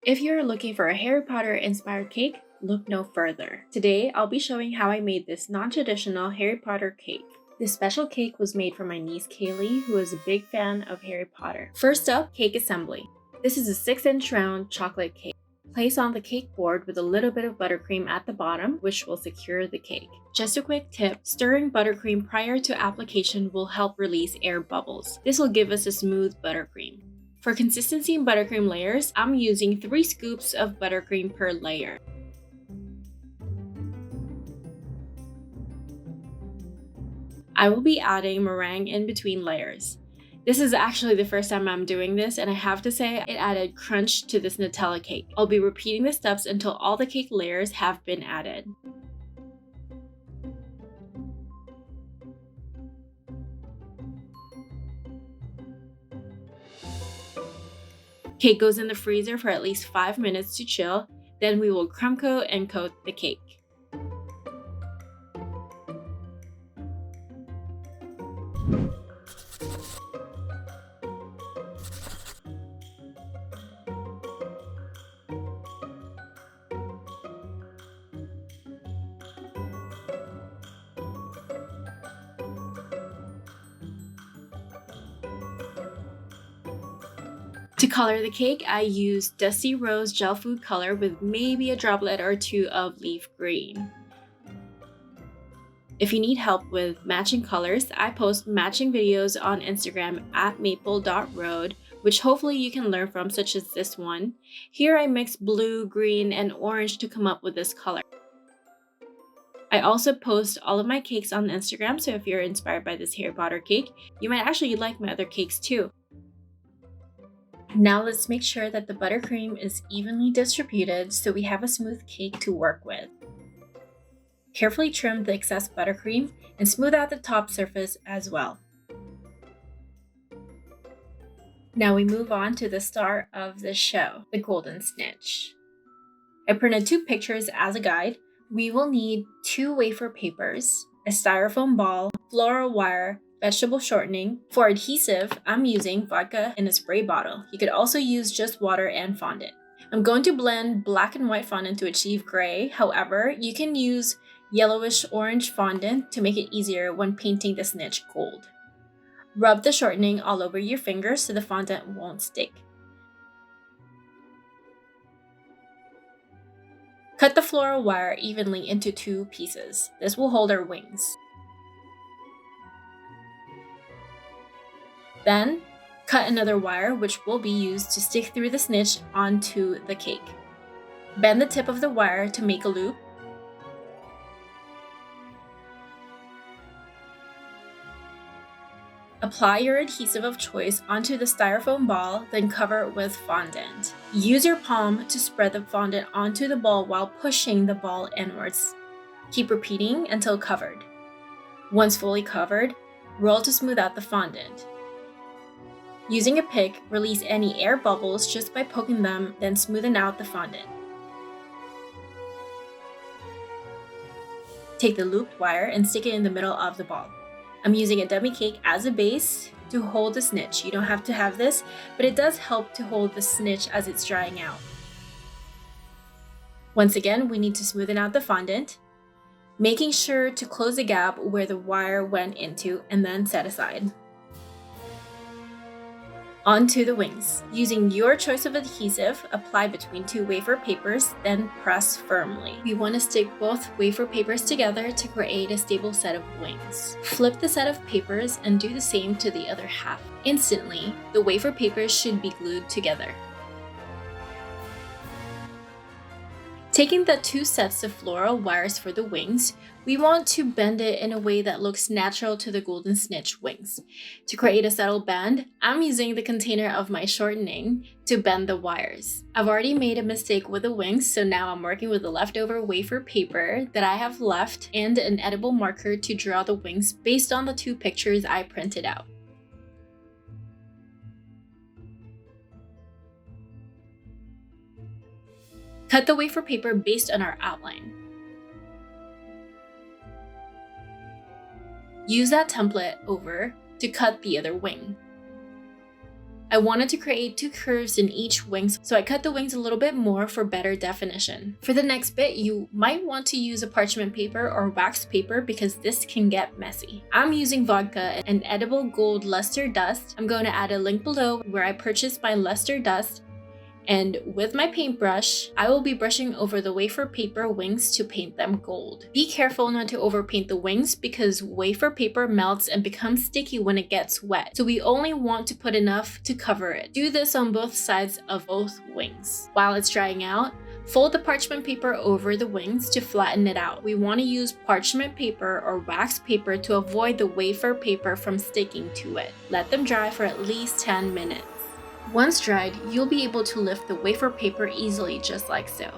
If you're looking for a Harry Potter inspired cake, look no further. Today, I'll be showing how I made this non-traditional Harry Potter cake. This special cake was made for my niece Kaylee, who is a big fan of Harry Potter. First up, cake assembly. This is a 6-inch round chocolate cake. Place on the cake board with a little bit of buttercream at the bottom, which will secure the cake. Just a quick tip, stirring buttercream prior to application will help release air bubbles. This will give us a smooth buttercream. For consistency in buttercream layers, I'm using 3 scoops of buttercream per layer. I will be adding meringue in between layers. This is actually the first time I'm doing this, and I have to say it added crunch to this Nutella cake. I'll be repeating the steps until all the cake layers have been added. Cake goes in the freezer for at least 5 minutes to chill, then we will crumb coat and coat the cake. To color the cake, I used Dusty Rose gel food color with maybe a droplet or 2 of leaf green. If you need help with matching colors, I post matching videos on Instagram at maple.road, which hopefully you can learn from, such as this one. Here I mixed blue, green, and orange to come up with this color. I also post all of my cakes on Instagram, so if you're inspired by this Harry Potter cake, you might actually like my other cakes too. Now let's make sure that the buttercream is evenly distributed so we have a smooth cake to work with. Carefully trim the excess buttercream and smooth out the top surface as well. Now we move on to the star of the show, the golden snitch. I printed 2 pictures as a guide. We will need 2 wafer papers, a styrofoam ball, floral wire, vegetable shortening. For adhesive, I'm using vodka in a spray bottle. You could also use just water and fondant. I'm going to blend black and white fondant to achieve gray. However, you can use yellowish orange fondant to make it easier when painting the snitch gold. Rub the shortening all over your fingers so the fondant won't stick. Cut the floral wire evenly into 2 pieces. This will hold our wings. Then, cut another wire which will be used to stick through the snitch onto the cake. Bend the tip of the wire to make a loop. Apply your adhesive of choice onto the styrofoam ball, then cover with fondant. Use your palm to spread the fondant onto the ball while pushing the ball inwards. Keep repeating until covered. Once fully covered, roll to smooth out the fondant. Using a pick, release any air bubbles just by poking them, then smoothen out the fondant. Take the looped wire and stick it in the middle of the ball. I'm using a dummy cake as a base to hold the snitch. You don't have to have this, but it does help to hold the snitch as it's drying out. Once again, we need to smoothen out the fondant, making sure to close the gap where the wire went into and then set aside. Onto the wings. Using your choice of adhesive, apply between 2 wafer papers, then press firmly. We want to stick both wafer papers together to create a stable set of wings. Flip the set of papers and do the same to the other half. Instantly, the wafer papers should be glued together. Taking the 2 sets of floral wires for the wings, we want to bend it in a way that looks natural to the golden snitch wings. To create a subtle bend, I'm using the container of my shortening to bend the wires. I've already made a mistake with the wings, so now I'm working with the leftover wafer paper that I have left and an edible marker to draw the wings based on the 2 pictures I printed out. Cut the wafer paper based on our outline. Use that template over to cut the other wing. I wanted to create 2 curves in each wing, so I cut the wings a little bit more for better definition. For the next bit, you might want to use a parchment paper or wax paper because this can get messy. I'm using vodka and edible gold luster dust. I'm going to add a link below where I purchased my luster dust. And with my paintbrush, I will be brushing over the wafer paper wings to paint them gold. Be careful not to overpaint the wings because wafer paper melts and becomes sticky when it gets wet, so we only want to put enough to cover it. Do this on both sides of both wings. While it's drying out, fold the parchment paper over the wings to flatten it out. We want to use parchment paper or wax paper to avoid the wafer paper from sticking to it. Let them dry for at least 10 minutes. Once dried, you'll be able to lift the wafer paper easily, just like so.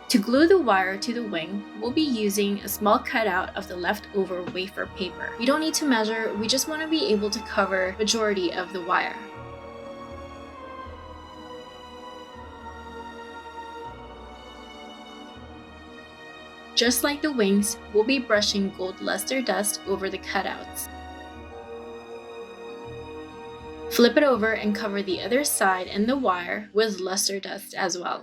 To glue the wire to the wing, we'll be using a small cutout of the leftover wafer paper. We don't need to measure, we just want to be able to cover the majority of the wire. Just like the wings, we'll be brushing gold luster dust over the cutouts. Flip it over and cover the other side and the wire with luster dust as well.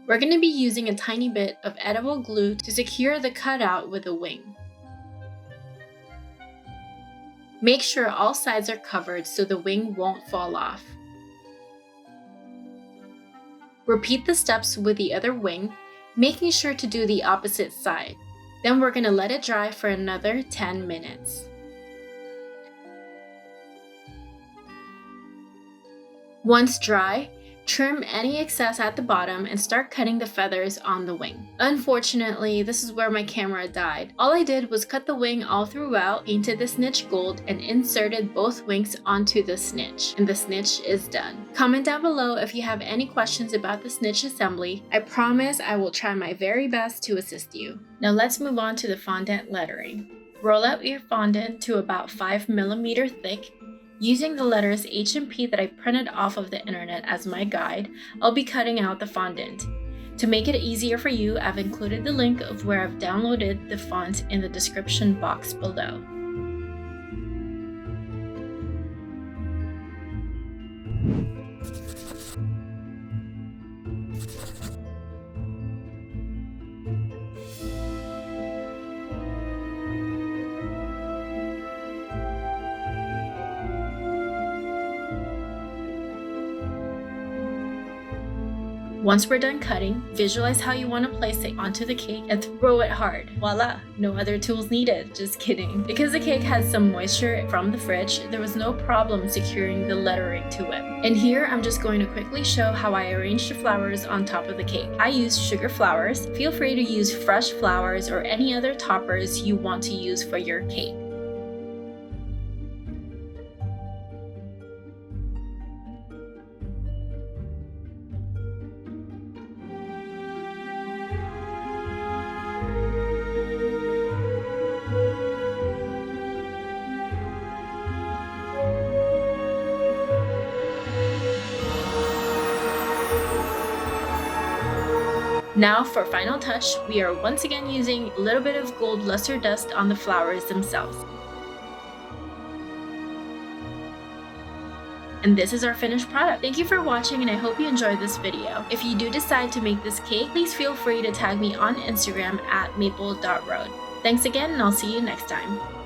We're going to be using a tiny bit of edible glue to secure the cutout with the wing. Make sure all sides are covered so the wing won't fall off. Repeat the steps with the other wing, making sure to do the opposite side. Then we're going to let it dry for another 10 minutes. Once dry, trim any excess at the bottom and start cutting the feathers on the wing. Unfortunately, this is where my camera died. All I did was cut the wing all throughout, painted the snitch gold, and inserted both wings onto the snitch. And the snitch is done. Comment down below if you have any questions about the snitch assembly. I promise I will try my very best to assist you. Now let's move on to the fondant lettering. Roll out your fondant to about 5 mm thick. Using the letters H and P that I printed off of the internet as my guide, I'll be cutting out the fondant. To make it easier for you, I've included the link of where I've downloaded the font in the description box below. Once we're done cutting, visualize how you want to place it onto the cake and throw it hard. Voila! No other tools needed, just kidding. Because the cake has some moisture from the fridge, there was no problem securing the lettering to it. And here I'm just going to quickly show how I arranged the flowers on top of the cake. I used sugar flowers. Feel free to use fresh flowers or any other toppers you want to use for your cake. Now for final touch, we are once again using a little bit of gold luster dust on the flowers themselves. And this is our finished product. Thank you for watching and I hope you enjoyed this video. If you do decide to make this cake, please feel free to tag me on Instagram at maple.road. Thanks again and I'll see you next time.